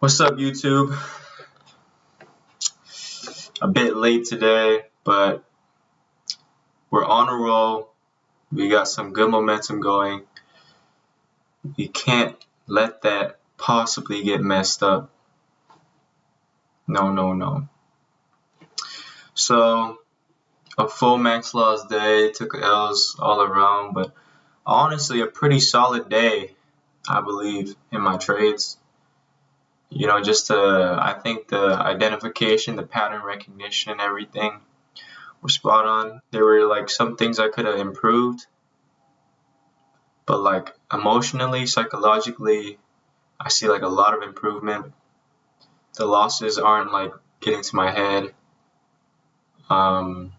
What's up, YouTube? A bit late today, but we're on a roll. We got some good momentum going. We can't let that possibly get messed up. No. So, a full max loss day, took L's all around, but honestly, a pretty solid day, I believe, in my trades. You know, I think the identification, the pattern recognition, everything were spot on. There were like some things I could have improved, but like emotionally, psychologically, I see like a lot of improvement. The losses aren't like getting to my head, and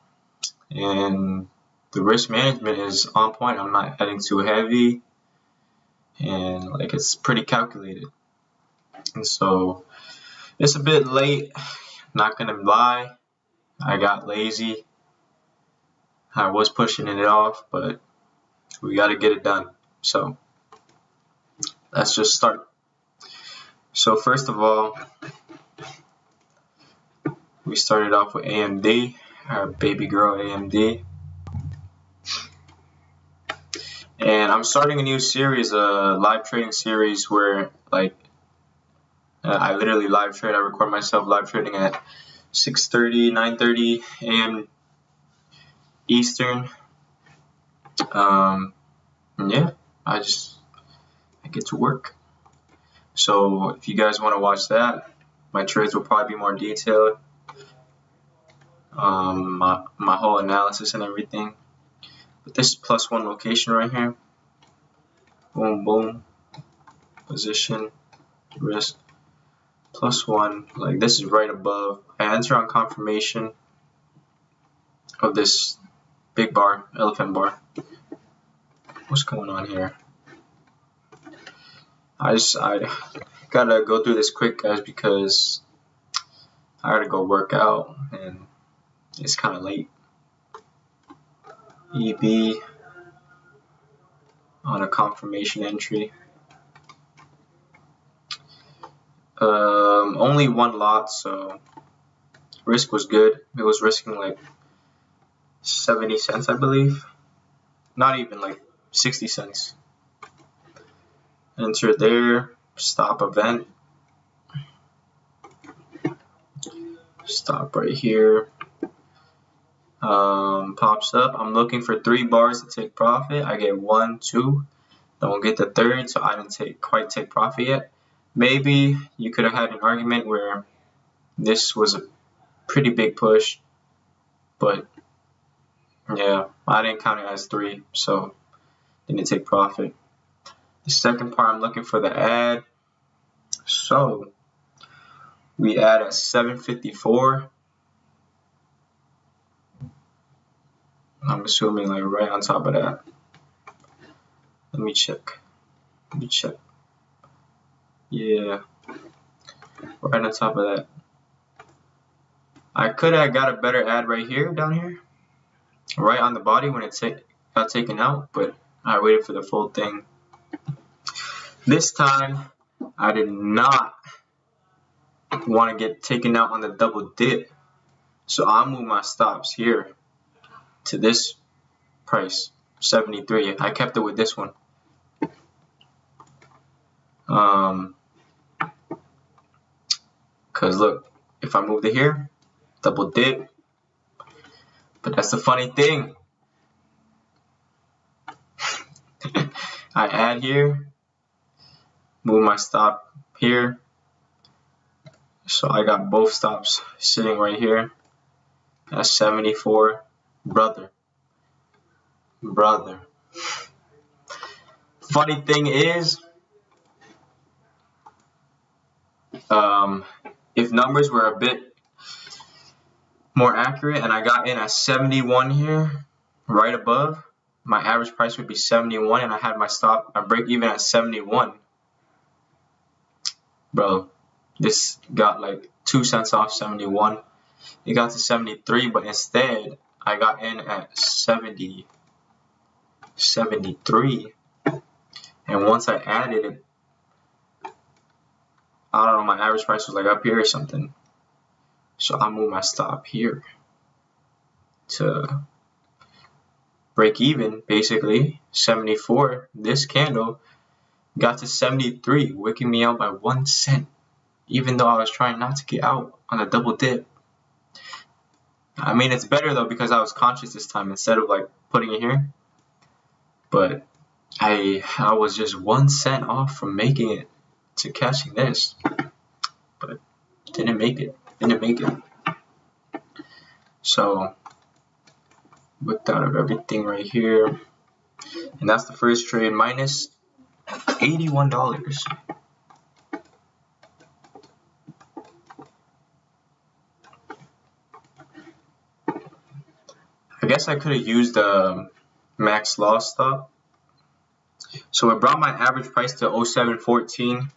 the risk management is on point. I'm not heading too heavy, and like it's pretty calculated. And so it's a bit late, not gonna lie. I got lazy. I was pushing it off, but we gotta get it done. So let's just start. So first of all, we started off with AMD, our baby girl AMD. And I'm starting a new series, a live trading series where like I literally live trade. I record myself live trading at 6:30, 9:30 a.m. Eastern. Yeah, I get to work. So if you guys want to watch that, my trades will probably be more detailed. My whole analysis and everything. But this is +1 location right here. Boom, boom. Position, risk, +1. Like this is right above. I enter on confirmation of this big bar, elephant bar. What's going on here? I gotta go through this quick, guys, because I gotta go work out and it's kind of late. EB on a confirmation entry. Only one lot, so risk was good. It was risking like 70 cents, I believe. Not even, like 60 cents. Enter there, stop event. Stop right here. Pops up. I'm looking for 3 bars to take profit. I get 1, 2. Don't get the third, so I didn't quite take profit yet. Maybe you could have had an argument where this was a pretty big push, but yeah, I didn't count it as 3, so didn't take profit. The second part, I'm looking for the add. So we add at 754. I'm assuming like right on top of that. Let me check. Yeah, right on top of that. I could have got a better ad right here, down here, right on the body when it got taken out, but I waited for the full thing. This time, I did not want to get taken out on the double dip, so I'll move my stops here to this price, 73. I kept it with this one. Cause look, if I moved it here, double dip. But that's the funny thing. I add here, move my stop here. So I got both stops sitting right here. That's 74. Brother. Funny thing is, if numbers were a bit more accurate and I got in at 71 here, right above, my average price would be 71 and I had my break even at 71. Bro, this got like 2 cents off 71. It got to 73, but instead I got in at 73. And once I added it, I don't know, my average price was like up here or something. So I moved my stop here to break even, basically. 74. This candle got to 73, wicking me out by 1 cent, even though I was trying not to get out on a double dip. I mean, it's better though because I was conscious this time instead of like putting it here. But I was just 1 cent off from making it to catching this, but didn't make it. So whipped out of everything right here, and that's the first trade, minus $81. I guess I could have used the max loss stop. So it brought my average price to 07.14,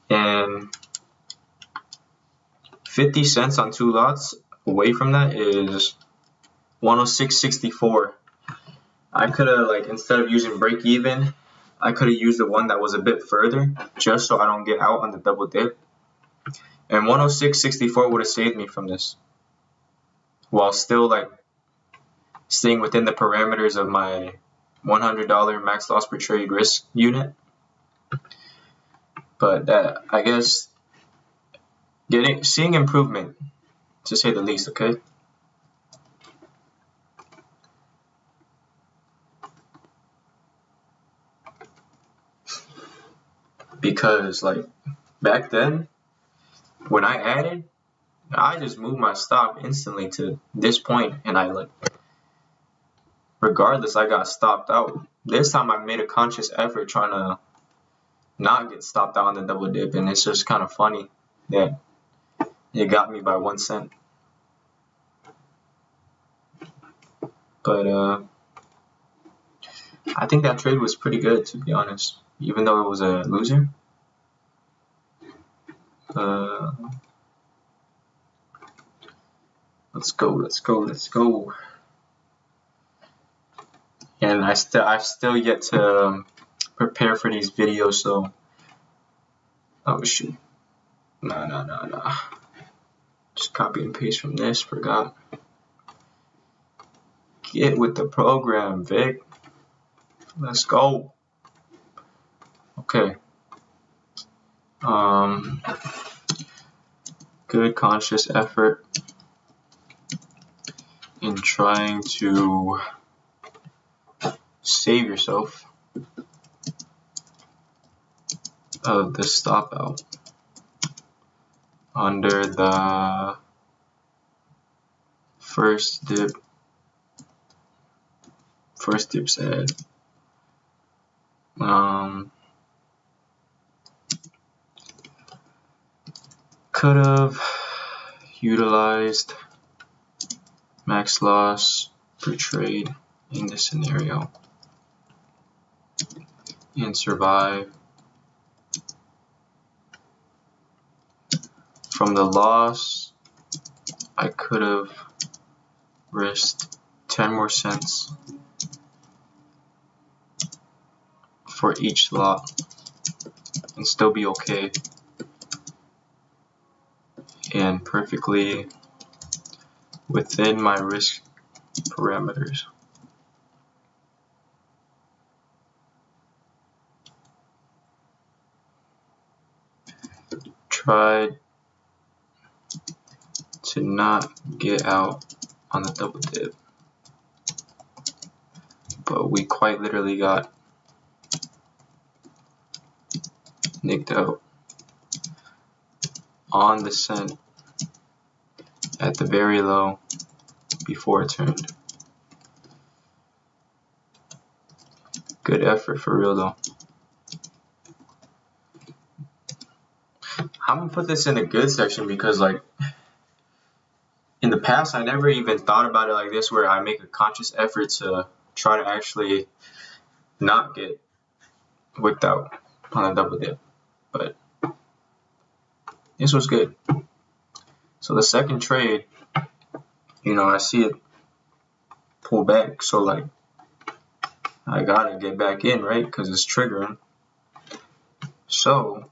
and 50 cents on 2 lots away from that is 106.64. I could have, like, instead of using break even, I could have used the one that was a bit further just so I don't get out on the double dip. And 106.64 would have saved me from this while still like staying within the parameters of my $100 max loss per trade risk unit. But I guess seeing improvement, to say the least. Okay. Because like back then when I added, I just moved my stop instantly to this point, and I like, regardless, I got stopped out. This time I made a conscious effort trying to not get stopped out on the double dip, and it's just kind of funny that it got me by 1 cent. But I think that trade was pretty good, to be honest, even though it was a loser. Let's go. And I've still yet to prepare for these videos, so oh shoot. No. Just copy and paste from this, forgot. Get with the program, Vic. Let's go. Okay. Good conscious effort in trying to save yourself of the stop out under the first dip said. Could have utilized max loss per trade in this scenario and survive. From the loss, I could have risked 10 more cents for each lot and still be okay and perfectly within my risk parameters. Tried to not get out on the double dip, but we quite literally got nicked out on the cent at the very low before it turned. Good effort for real though. I'm gonna put this in the good section because like in the past I never even thought about it like this, where I make a conscious effort to try to actually not get wicked out on a double dip, but this was good. So the second trade, you know, I see it pull back, so like I gotta get back in, right? Because it's triggering. So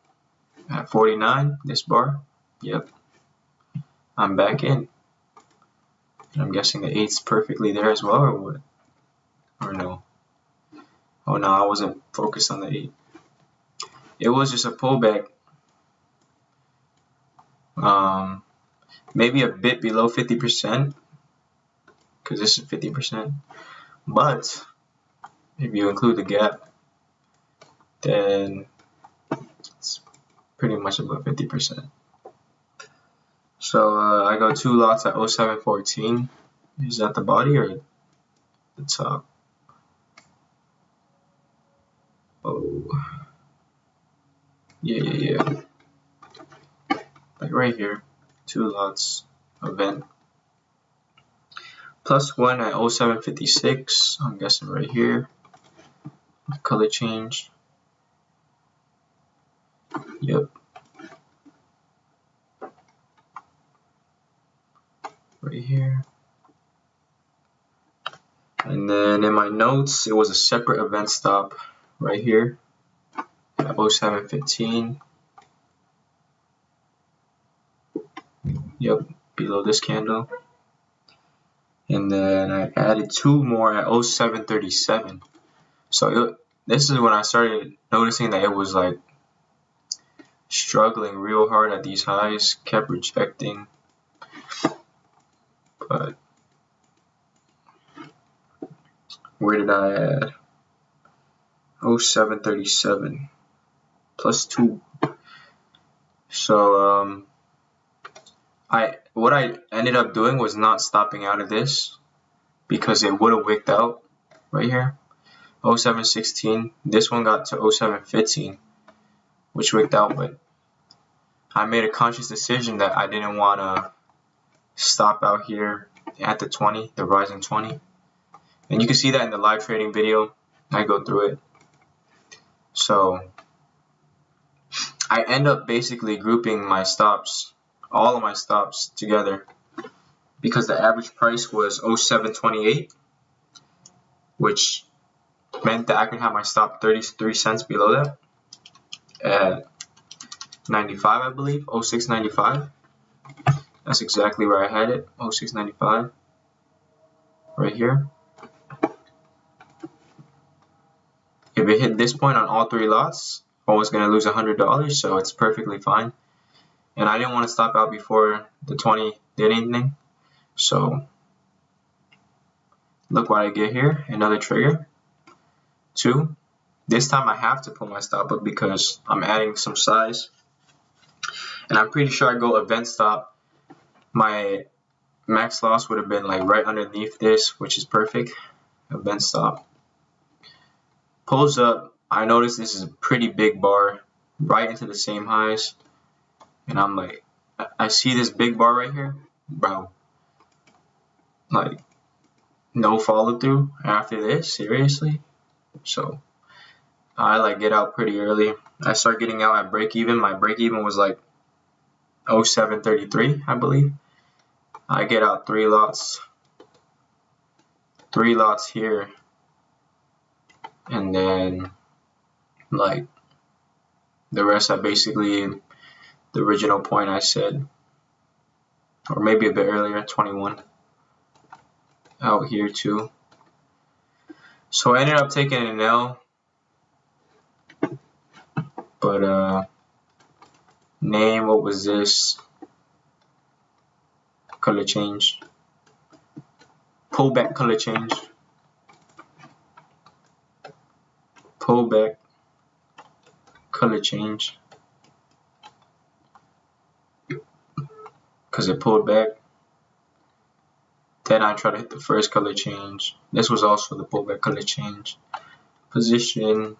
at 49, this bar. Yep, I'm back in. And I'm guessing the 8's perfectly there as well, or what? Or no? Oh no, I wasn't focused on the 8. It was just a pullback. Maybe a bit below 50%, because this is 50%. But if you include the gap, then it's pretty much above 50%. So I go 2 lots at 0714. Is that the body or the top? Oh, yeah. Like right here, 2 lots, event. +1 at 0756. I'm guessing right here. Color change. Yep. Right here. And then in my notes, it was a separate event stop right here at 0715. Yep, below this candle. And then I added 2 more at 0737. So this is when I started noticing that it was like struggling real hard at these highs, kept rejecting. But where did I add? 0737 +2. So what I ended up doing was not stopping out of this, because it would have wicked out right here. 0716. This one got to 0715, which wicked out, but I made a conscious decision that I didn't want to stop out here at the 20, the rising 20. And you can see that in the live trading video. I go through it. So I end up basically grouping my stops, all of my stops together, because the average price was 0728, which meant that I could have my stop 33 cents below that at 95, I believe, 0695. That's exactly where I had it, 0695, right here. If it hit this point on all 3 lots, I was going to lose $100, so it's perfectly fine. And I didn't want to stop out before the 20 did anything. So look what I get here, another trigger, 2. This time I have to put my stop up because I'm adding some size. And I'm pretty sure I go event stop. My max loss would have been like right underneath this, which is perfect. Event stop. Pulls up. I notice this is a pretty big bar right into the same highs. And I'm like, I see this big bar right here, bro. Like, no follow through after this, seriously. So I like get out pretty early. I start getting out at break even. My break even was like 0733, I believe. I get out 3 lots. 3 lots here. And then like the rest are basically the original point I said, or maybe a bit earlier, 21. Out here too. So I ended up taking an L, but name, what was this? Color change. Pullback color change. Pullback color change. Because it pulled back. Then I try to hit the first color change. This was also the pullback color change. Position,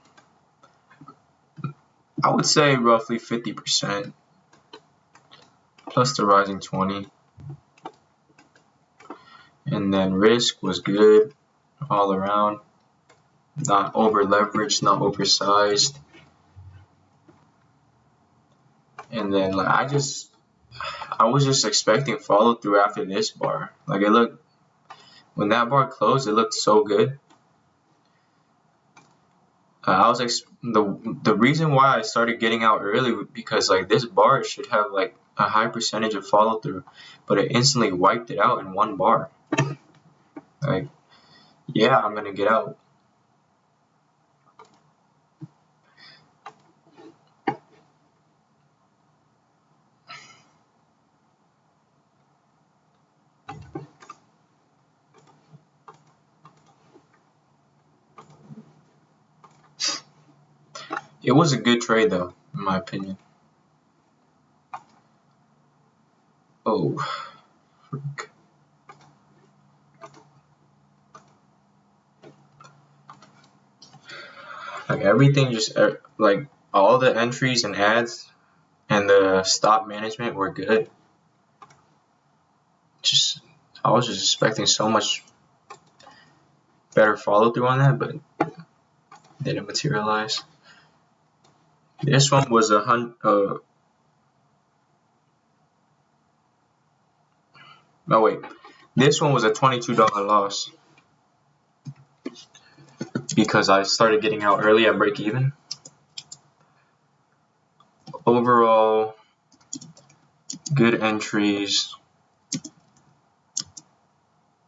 I would say roughly 50%. Plus the rising 20. And then risk was good all around. Not over leveraged, not oversized. And then like I was just expecting follow through after this bar. Like it looked, when that bar closed, it looked so good. I was the reason why I started getting out early because like this bar should have like a high percentage of follow through, but it instantly wiped it out in one bar. Like, yeah, I'm gonna get out. It was a good trade though, in my opinion. Oh, freak. Like everything just like all the entries and ads and the stop management were good. Just I was just expecting so much better follow through on that, but didn't materialize. This one was no wait. This one was a $22 loss because I started getting out early at break even. Overall, good entries,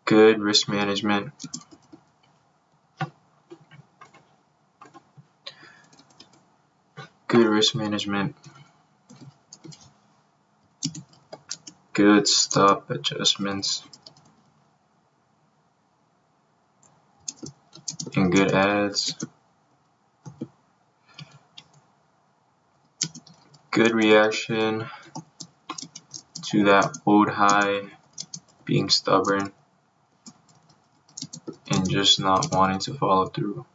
good risk management. Good risk management. Good stop adjustments. And good ads. Good reaction to that old high, being stubborn and just not wanting to follow through.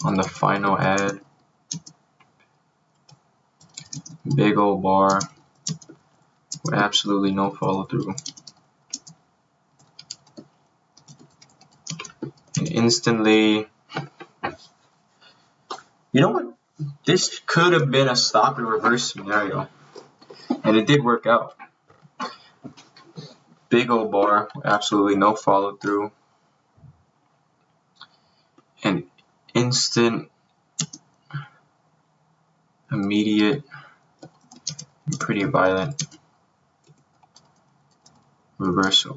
On the final ad, big old bar with absolutely no follow through. And instantly, you know what? This could have been a stop and reverse scenario, and it did work out. Big old bar with absolutely no follow through. And instant, immediate, and pretty violent reversal.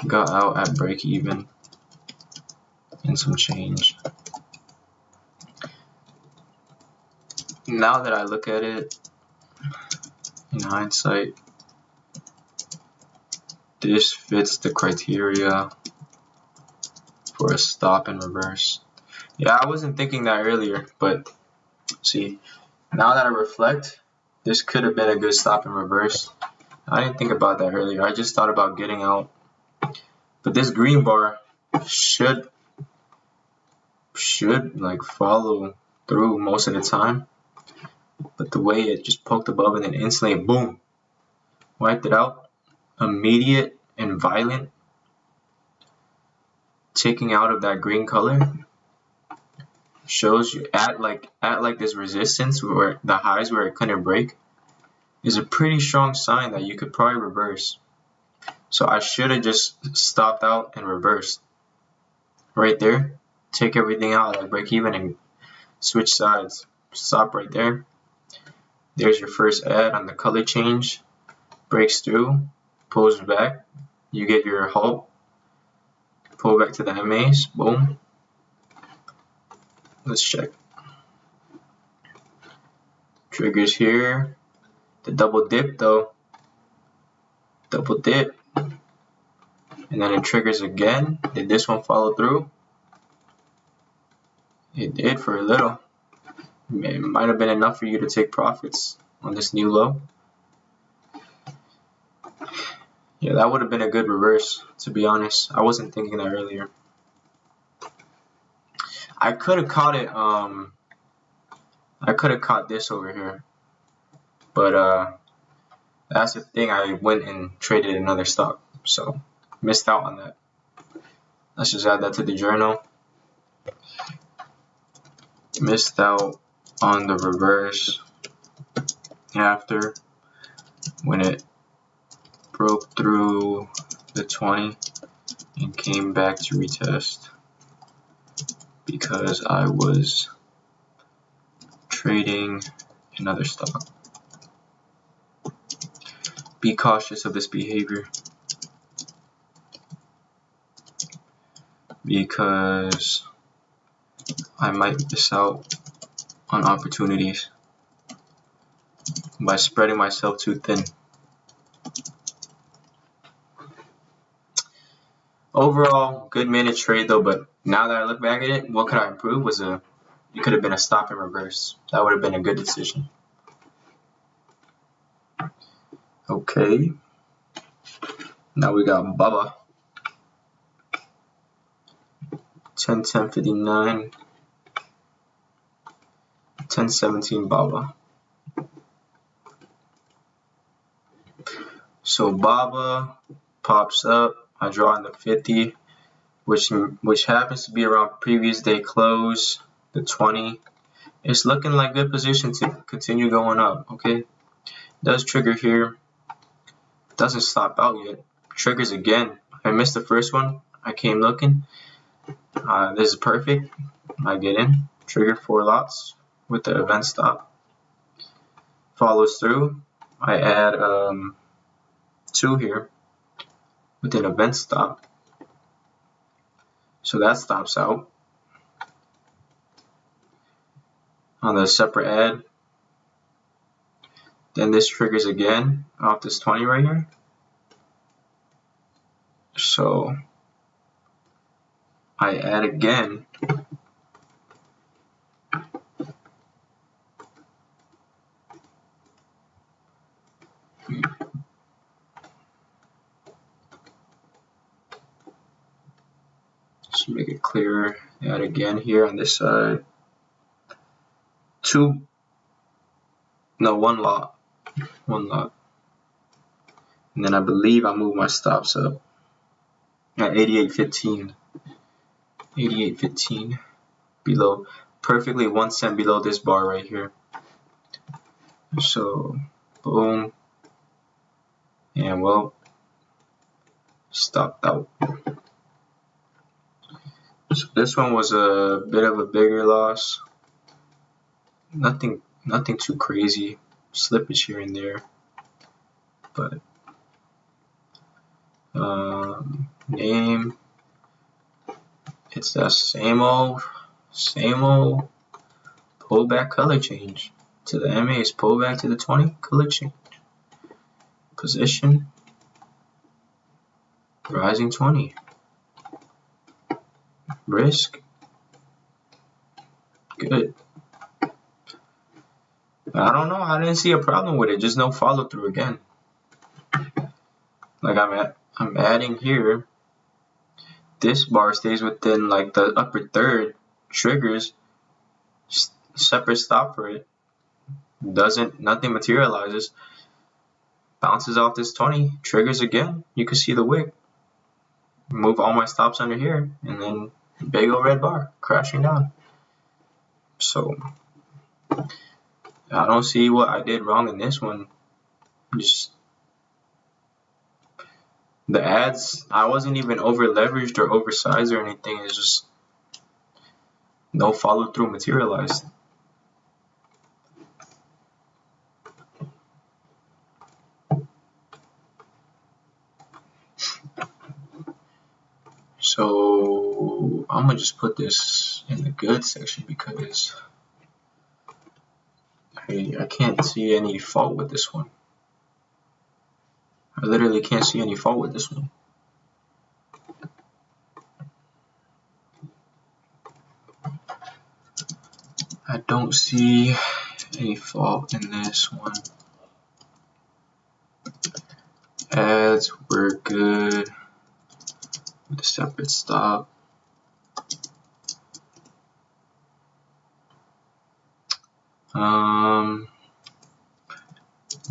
Got out at break even and some change. Now that I look at it in hindsight, this fits the criteria for a stop and reverse. Yeah, I wasn't thinking that earlier, but see, now that I reflect, this could have been a good stop and reverse. I didn't think about that earlier. I just thought about getting out. But this green bar should like follow through most of the time. But the way it just poked above and then instantly boom, wiped it out. Immediate and violent, taking out of that green color, shows you at like this resistance where the highs where it couldn't break is a pretty strong sign that you could probably reverse. So I should have just stopped out and reversed right there, take everything out like break even and switch sides. Stop right there. There's your first ad on the color change, breaks through, pulls back, you get your halt, pull back to the MAs, boom. Let's check. Triggers here. The double dip though. Double dip. And then it triggers again. Did this one follow through? It did for a little. It might have been enough for you to take profits on this new low. Yeah, that would have been a good reverse, to be honest. I wasn't thinking that earlier. I could have caught it, I could have caught this over here. But that's the thing, I went and traded another stock. So, missed out on that. Let's just add that to the journal. Missed out on the reverse after when it broke through the 20 and came back to retest because I was trading another stock. Be cautious of this behavior because I might miss out on opportunities by spreading myself too thin. Overall, good minute trade though, but now that I look back at it, what could I improve was it could have been a stop and reverse. That would have been a good decision. Okay. Now we got Baba. 10-10-59. 10-17 Baba. So Baba pops up. I draw in the 50, which happens to be around previous day close, the 20. It's looking like good position to continue going up. Okay, does trigger here. Doesn't stop out yet. Triggers again. I missed the first one. I came looking. This is perfect. I get in. Trigger 4 lots with the event stop. Follows through. I add 2 here with an event stop. So that stops out. On the separate add. Then this triggers again off this 20 right here. So I add again. Just make it clearer. Add again here on this side. One lot. And then I believe I move my stops up at 88.15. 88.15 below, perfectly 1 cent below this bar right here. So boom, and well, stopped out. So this one was a bit of a bigger loss. Nothing too crazy. Slippage here and there, but name, it's that same old pullback color change to the MA's, pullback to the 20 color change. Position, rising 20. Risk, good. I don't know, I didn't see a problem with it, just no follow through again. Like I'm adding here. This bar stays within like the upper third, triggers, separate stop for it. Nothing materializes. Bounces off this 20, triggers again. You can see the wick. Move all my stops under here, and then big old red bar crashing down. So I don't see what I did wrong in this one. Just the ads, I wasn't even over leveraged or oversized or anything. It's just no follow through materialized. So I'm gonna just put this in the good section because I can't see any fault with this one. I literally can't see any fault with this one. I don't see any fault in this one. Ads were good with a separate stop.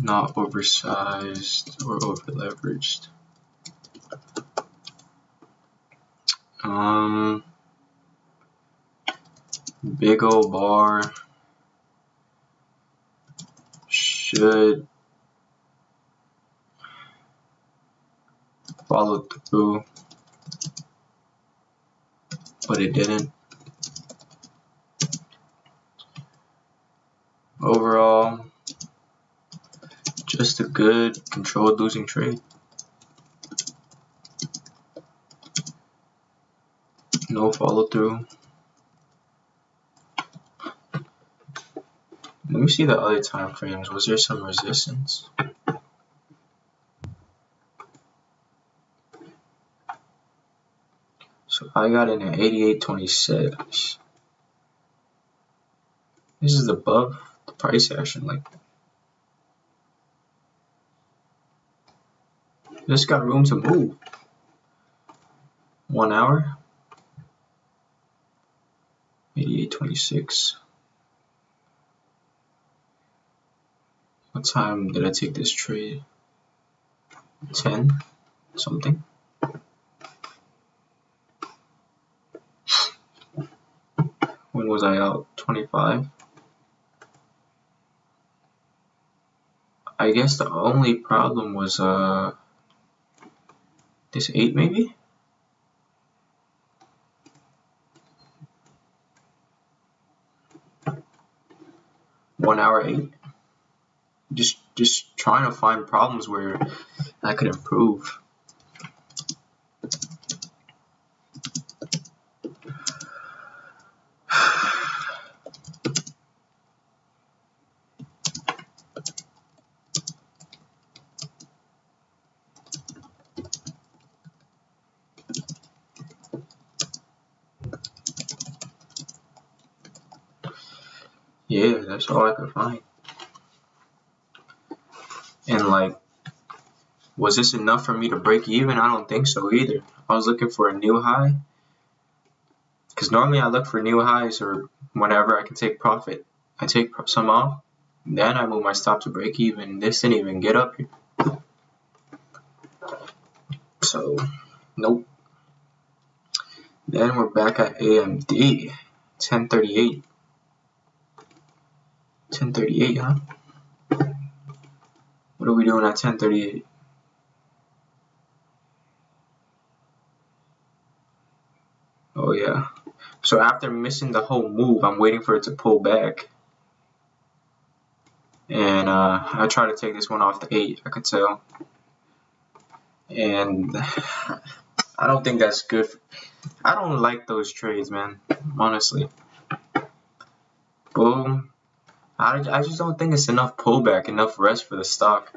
Not oversized or over leveraged. Big old bar should followed through, but it didn't. Overall, just a good controlled losing trade. No follow through. Let me see the other time frames. Was there some resistance? So I got in at 88.26. This is above the price action. Like, this got room to move. 1 hour. 88.26. What time did I take this trade? 10 something. When was I out? 25. I guess the only problem was this 8 maybe? One hour 8. Just trying to find problems where I could improve. Yeah, that's all I could find. And like, was this enough for me to break even? I don't think so either. I was looking for a new high, because normally I look for new highs or whenever I can take profit. I take some off, then I move my stop to break even. This didn't even get up here. So, nope. Then we're back at AMD, 1038. 1038, huh? What are we doing at 1038? Oh yeah. So after missing the whole move, I'm waiting for it to pull back. And I try to take this one off the 8, I could tell. And I don't think that's good. I don't like those trades, man, honestly. Boom. I just don't think it's enough pullback, enough rest for the stock.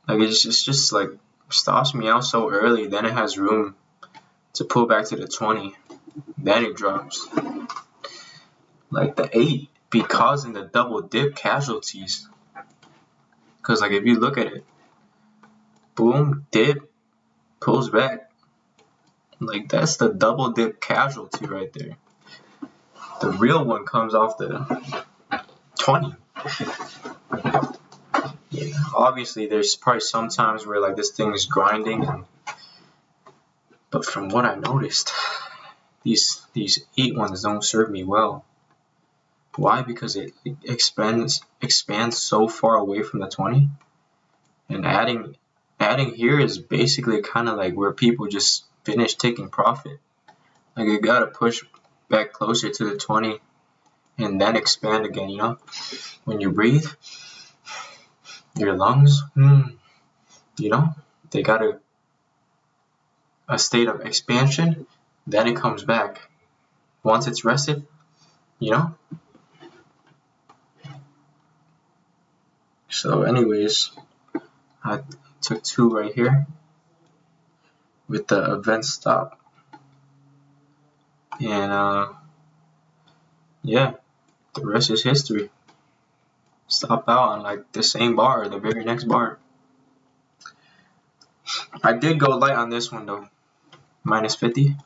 Like, it's just like stops me out so early, then it has room to pull back to the 20, then it drops. Like the 8 be causing the double dip casualties. Because like if you look at it, boom, dip, pulls back. Like that's the double dip casualty right there. The real one comes off the 20. Yeah, obviously there's probably some times where like this thing is grinding, but from what I noticed, these 8 ones don't serve me well. Why? Because it expands so far away from the 20, and adding here is basically kind of like where people just finish taking profit. Like you gotta push back closer to the 20 and then expand again, you know? When you breathe, your lungs, you know, they got a state of expansion, then it comes back. Once it's rested, you know? So anyways, I took 2 right here with the event stop. And yeah, the rest is history. Stop out on like the same bar, the very next bar. I did go light on this one though, minus 50.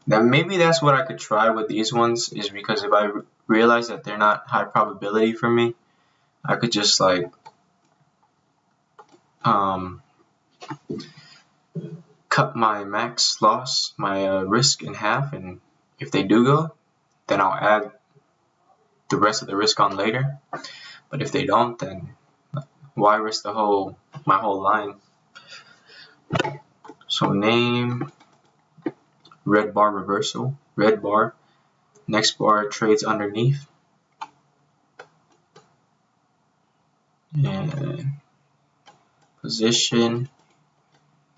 Now maybe that's what I could try with these ones, is because if I realize that they're not high probability for me, I could just like cut my max loss, my risk in half, and if they do go, then I'll add the rest of the risk on later. But if they don't, then why risk my whole line? So name, red bar reversal, red bar, next bar trades underneath, and position,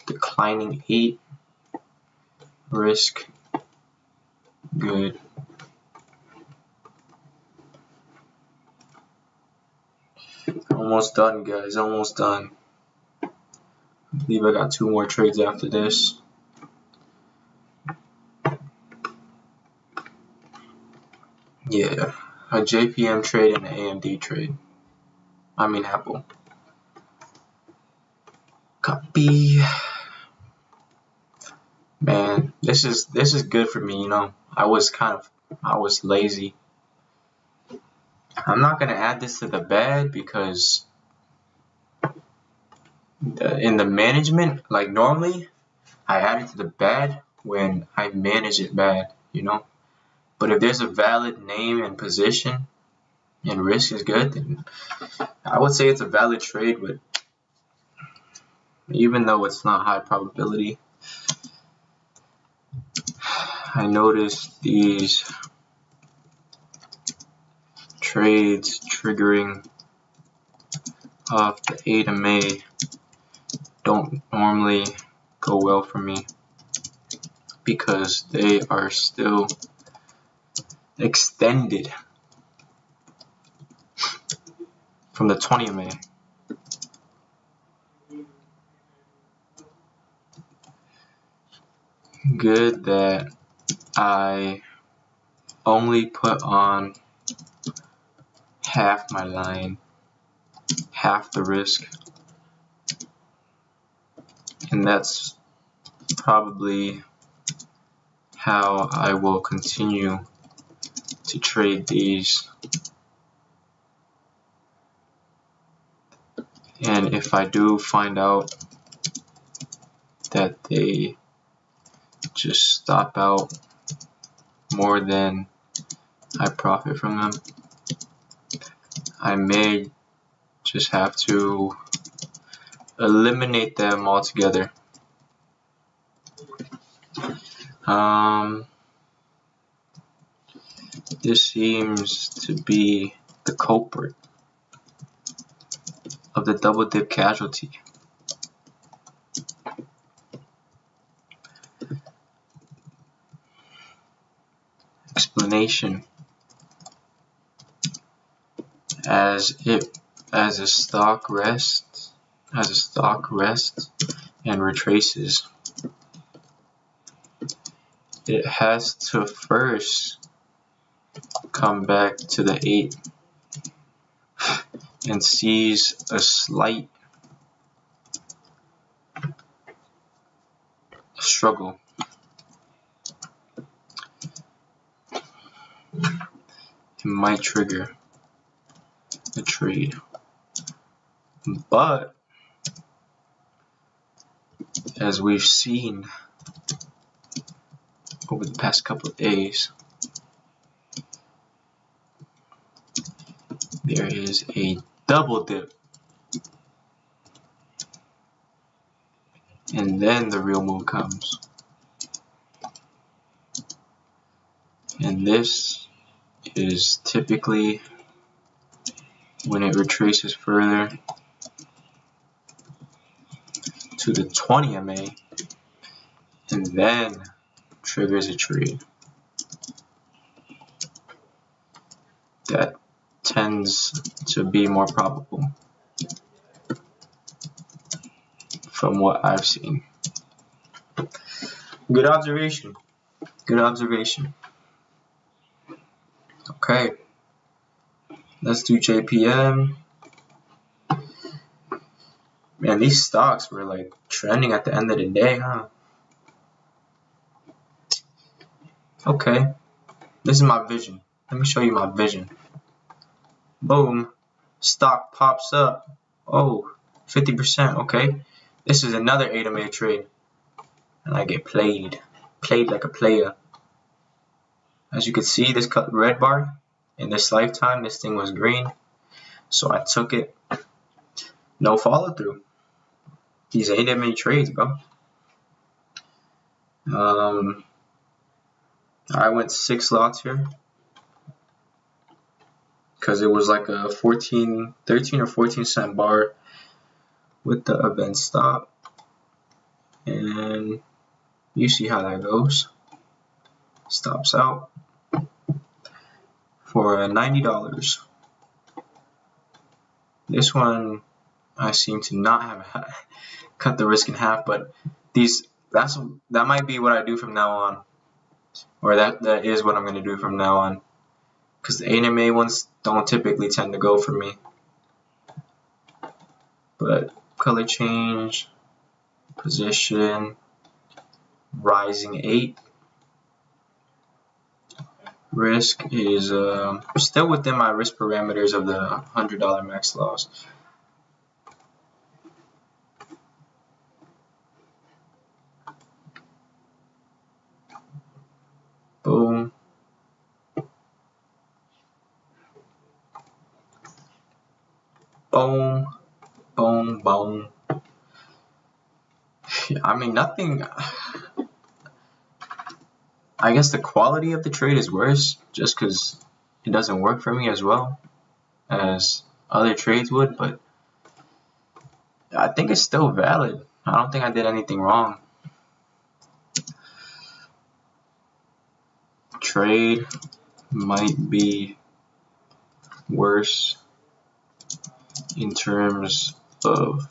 declining 8, risk, good. Almost done, guys, almost done. I believe I got 2 more trades after this. Yeah, a JPM trade and an AMD trade. I mean Apple. Copy. Man, this is good for me, you know. I was lazy. I'm not gonna add this to the bad because in the management, like normally, I add it to the bad when I manage it bad, you know. But if there's a valid name and position and risk is good, then I would say it's a valid trade. But even though it's not high probability, I noticed these trades triggering off the 8 MA don't normally go well for me because they are still extended from the 20 MA. Good that I only put on half my line, half the risk, and that's probably how I will continue to trade these. And if I do find out that they just stop out more than I profit from them, I may just have to eliminate them altogether. This seems to be the culprit of the double dip casualty. Explanation: as a stock rests and retraces, it has to first come back to the 8 and sees a slight struggle. It might trigger a trade, but as we've seen over the past couple of days, there is a double dip, and then the real move comes. And this is typically when it retraces further to the 20 MA and then triggers a trade. That tends to be more probable from what I've seen. Good observation. Good observation. Okay, let's do JPM. Man, these stocks were like trending at the end of the day, huh? Okay, this is my vision. Let me show you my vision. Boom, stock pops up. Oh, 50%. Okay, this is another 8 MA trade, and I get played like a player. As you can see, this cut red bar in this lifetime, this thing was green, so I took it. No follow through. These ain't that many trades, bro. I went 6 lots here because it was like a 13 or 14 cent bar with the event stop, and you see how that goes. Stops out for $90. This one I seem to not have cut the risk in half, but that might be what I do from now on, or that is what I'm going to do from now on, because the AMA ones don't typically tend to go for me. But color change, position, rising 8. Risk is still within my risk parameters of the $100 max loss. Boom. Boom. Boom. Boom. I mean, nothing. I guess the quality of the trade is worse just because it doesn't work for me as well as other trades would, but I think it's still valid. I don't think I did anything wrong. Trade might be worse in terms of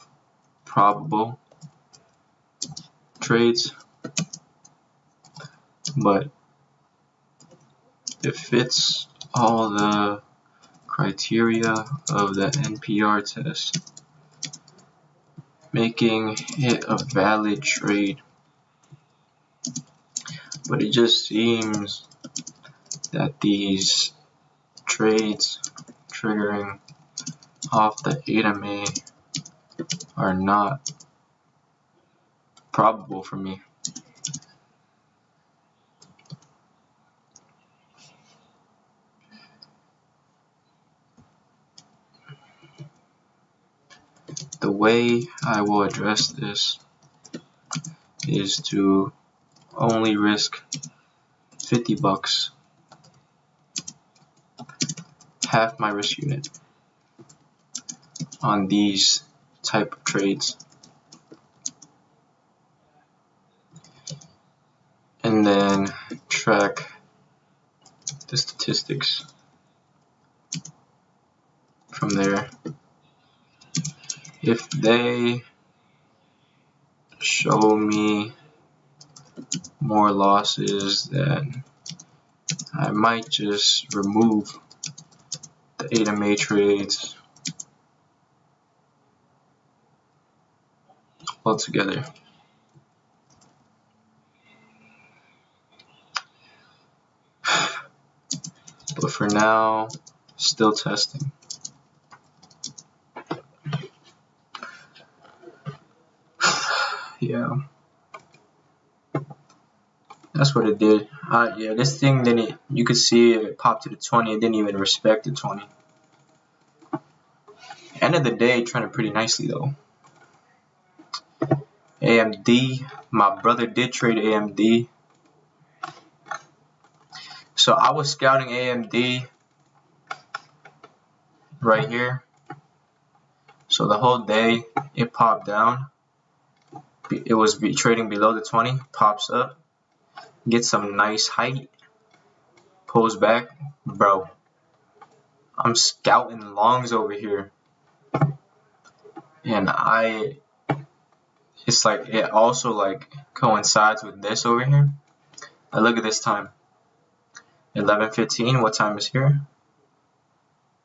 probable trades, but it fits all the criteria of the NPR test, making it a valid trade. But it just seems that these trades triggering off the AMA are not probable for me. The way I will address this is to only risk $50, half my risk unit, on these type of trades, and then track the statistics from there. If they show me more losses, then I might just remove the AMA trades altogether. But for now, still testing. Yeah, that's what it did. Yeah, this thing didn't. You could see it popped to the 20. It didn't even respect the 20. End of the day, trended pretty nicely though. AMD, my brother did trade AMD. So I was scouting AMD right here. So the whole day it popped down. It was trading below the 20, pops up, gets some nice height, pulls back. Bro, I'm scouting longs over here. And it's like it also like coincides with this over here. Now look at this time. 11:15. What time is here?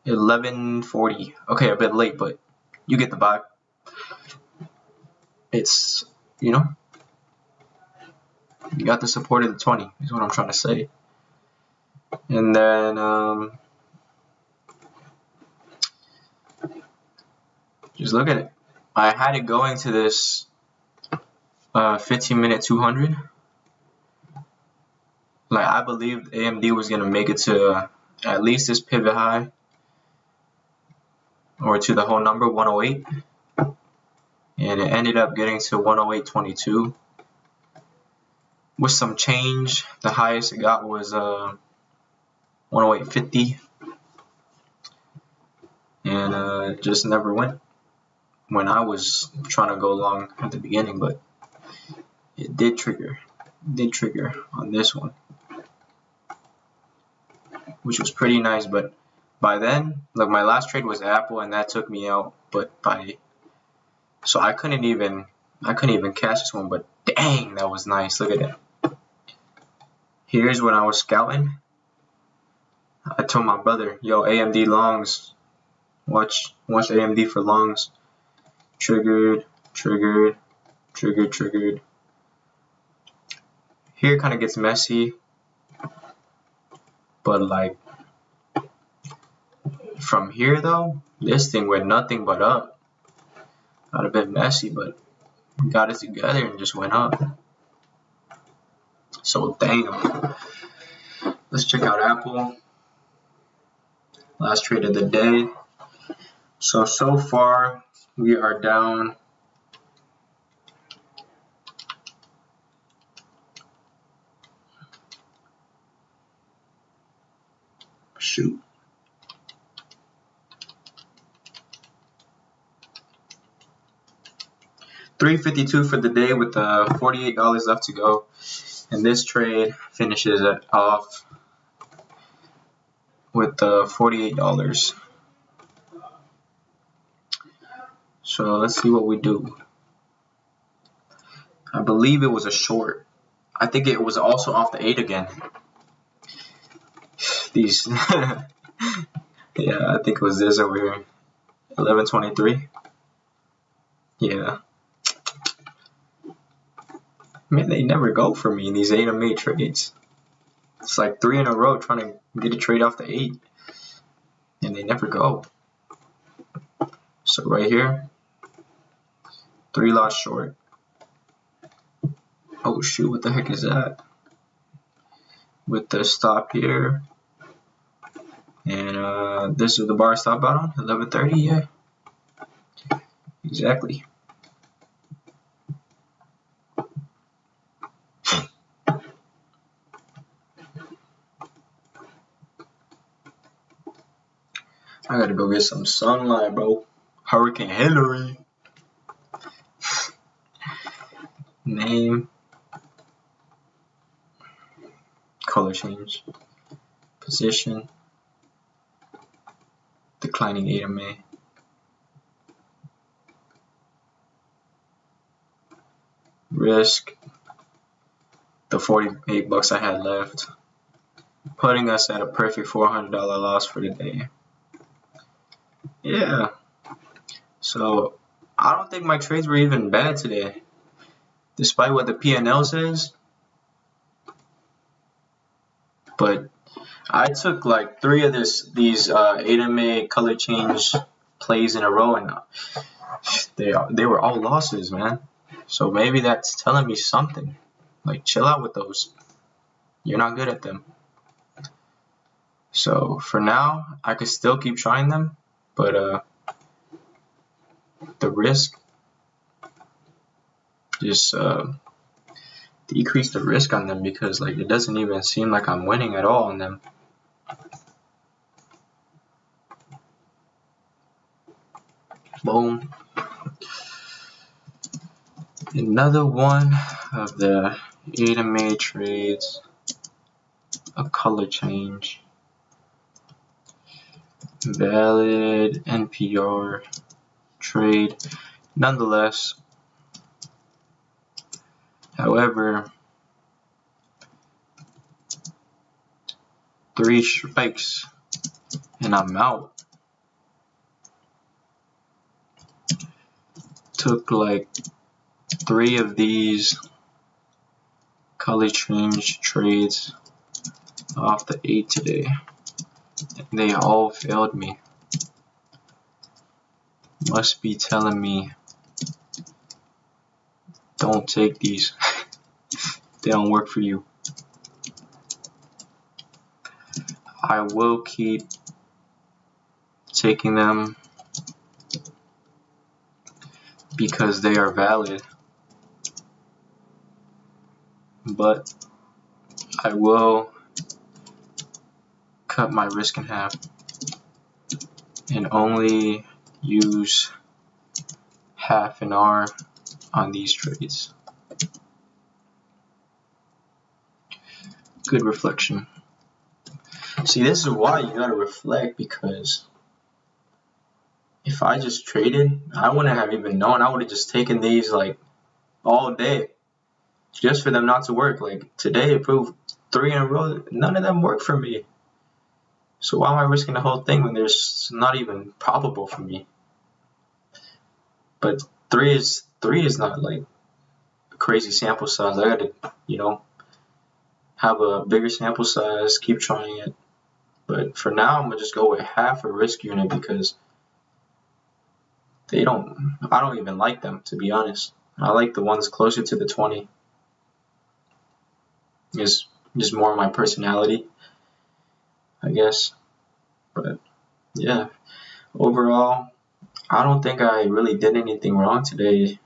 11:40. Okay, a bit late, but you get the vibe. It's, you know, you got the support of the 20 is what I'm trying to say. And then just look at it. I had it going to this 15-minute 200. Like, I believed AMD was gonna make it to at least this pivot high, or to the whole number 108. and it ended up getting to 108.22 with some change. The highest it got was 108.50, and it just never went when I was trying to go long at the beginning, but it did trigger on this one, which was pretty nice. But by then, like, my last trade was Apple, and that took me out. But so I couldn't even catch this one. But dang, that was nice. Look at that. Here's when I was scouting. I told my brother, "Yo, AMD longs. Watch AMD for longs." Triggered. Here kind of gets messy, but like from here though, this thing went nothing but up. Got a bit messy, but we got it together and just went up. So damn. Let's check out Apple. Last trade of the day. So far we are down shoot. $3.52 for the day with $48 left to go, and this trade finishes it off with $48. So let's see what we do. I believe it was a short. I think it was also off the 8 again. These yeah, I think it was this over here. 11.23. Yeah. Man, they never go for me in these 8 trades. It's like 3 in a row trying to get a trade off the 8, and they never go. So right here, 3 lots short. Oh shoot, what the heck is that? With the stop here, and this is the bar stop button, 11.30. Yeah, exactly. I gotta go get some sunlight, bro. Hurricane Hillary. Name. Color change. Position. Declining AMA. Risk. The $48 I had left. Putting us at a perfect $400 loss for the day. Yeah. So I don't think my trades were even bad today, despite what the P&L says. But I took like 3 of these AMA color change plays in a row, and they were all losses, man. So maybe that's telling me something. Like, chill out with those. You're not good at them. So for now, I could still keep trying them, but the risk, just decrease the risk on them, because like it doesn't even seem like I'm winning at all on them. Boom. Another one of the AMA trades, a color change, valid NPR trade nonetheless. However, 3 strikes and I'm out. Took like 3 of these color change trades off the 8 today, and they all failed me. Must be telling me don't take these. They don't work for you. I will keep taking them because they are valid, but I will cut my risk in half and only use half an R on these trades. Good reflection. See, this is why you gotta reflect, because if I just traded, I wouldn't have even known. I would have just taken these like all day just for them not to work. Like today, it proved 3 in a row. None of them work for me. So why am I risking the whole thing when there's not even probable for me? But three is not like a crazy sample size. I gotta, have a bigger sample size, keep trying it. But for now, I'm gonna just go with half a risk unit because I don't even like them, to be honest. I like the ones closer to the 20. It's just more my personality, I guess. But yeah, overall, I don't think I really did anything wrong today.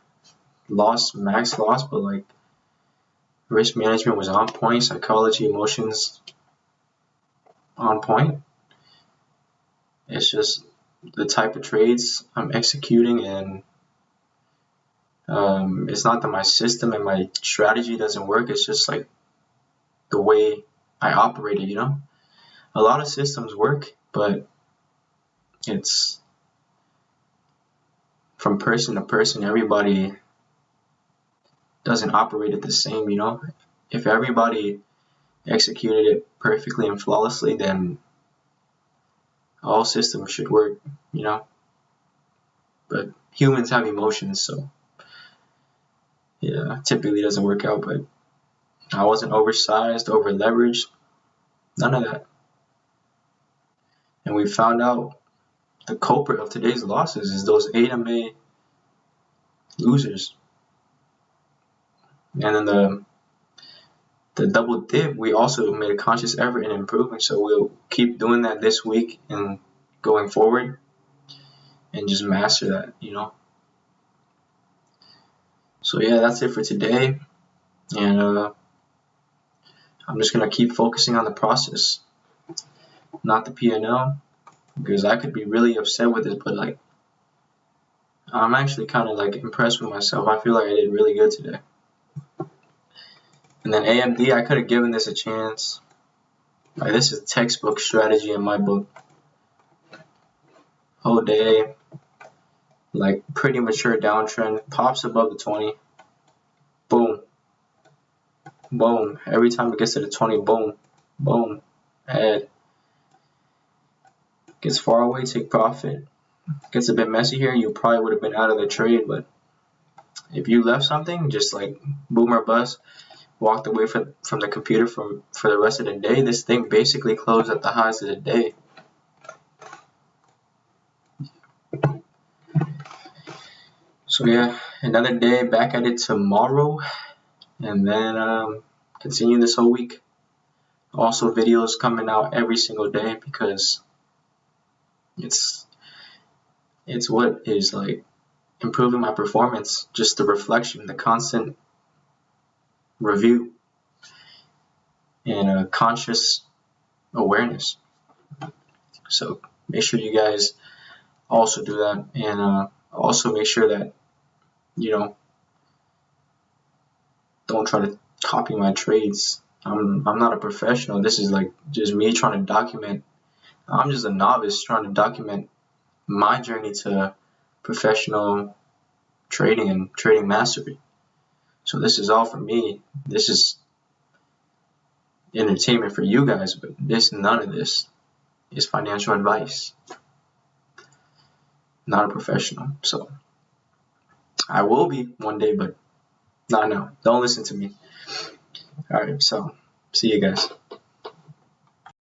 Max loss, but like risk management was on point, psychology, emotions on point. It's just the type of trades I'm executing, and it's not that my system and my strategy doesn't work. It's just like the way I operate it, A lot of systems work, but it's from person to person. Everybody doesn't operate it the same, If everybody executed it perfectly and flawlessly, then all systems should work, But humans have emotions, so yeah, typically doesn't work out. But I wasn't oversized, over leveraged, none of that. And we found out the culprit of today's losses is those AMA losers. And then the double dip, we also made a conscious effort in improving, so we'll keep doing that this week and going forward and just master that, So yeah, that's it for today, and I'm just gonna keep focusing on the process, not the P&L, because I could be really upset with it, but like I'm actually kind of like impressed with myself. I feel like I did really good today. And then AMD, I could have given this a chance. Like, this is textbook strategy in my book. Whole day, like pretty mature downtrend, pops above the 20. Boom. Boom. Every time it gets to the 20, boom. Boom. Add. Gets far away, take profit. Gets a bit messy here, you probably would have been out of the trade, but if you left something, just like boom or bust, walked away from the computer for the rest of the day, this thing basically closed at the highs of the day. So yeah, another day, back at it tomorrow, and then continue this whole week. Also videos coming out every single day, because it's what is like improving my performance, just the reflection, the constant review, and a conscious awareness. So make sure you guys also do that, and also make sure that don't try to copy my trades. I'm not a professional. This is like just me trying to document. I'm just a novice trying to document my journey to professional trading and trading mastery. So this is all for me. This is entertainment for you guys, but none of this is financial advice. Not a professional. So I will be one day, but not now. Don't listen to me. Alright, so see you guys.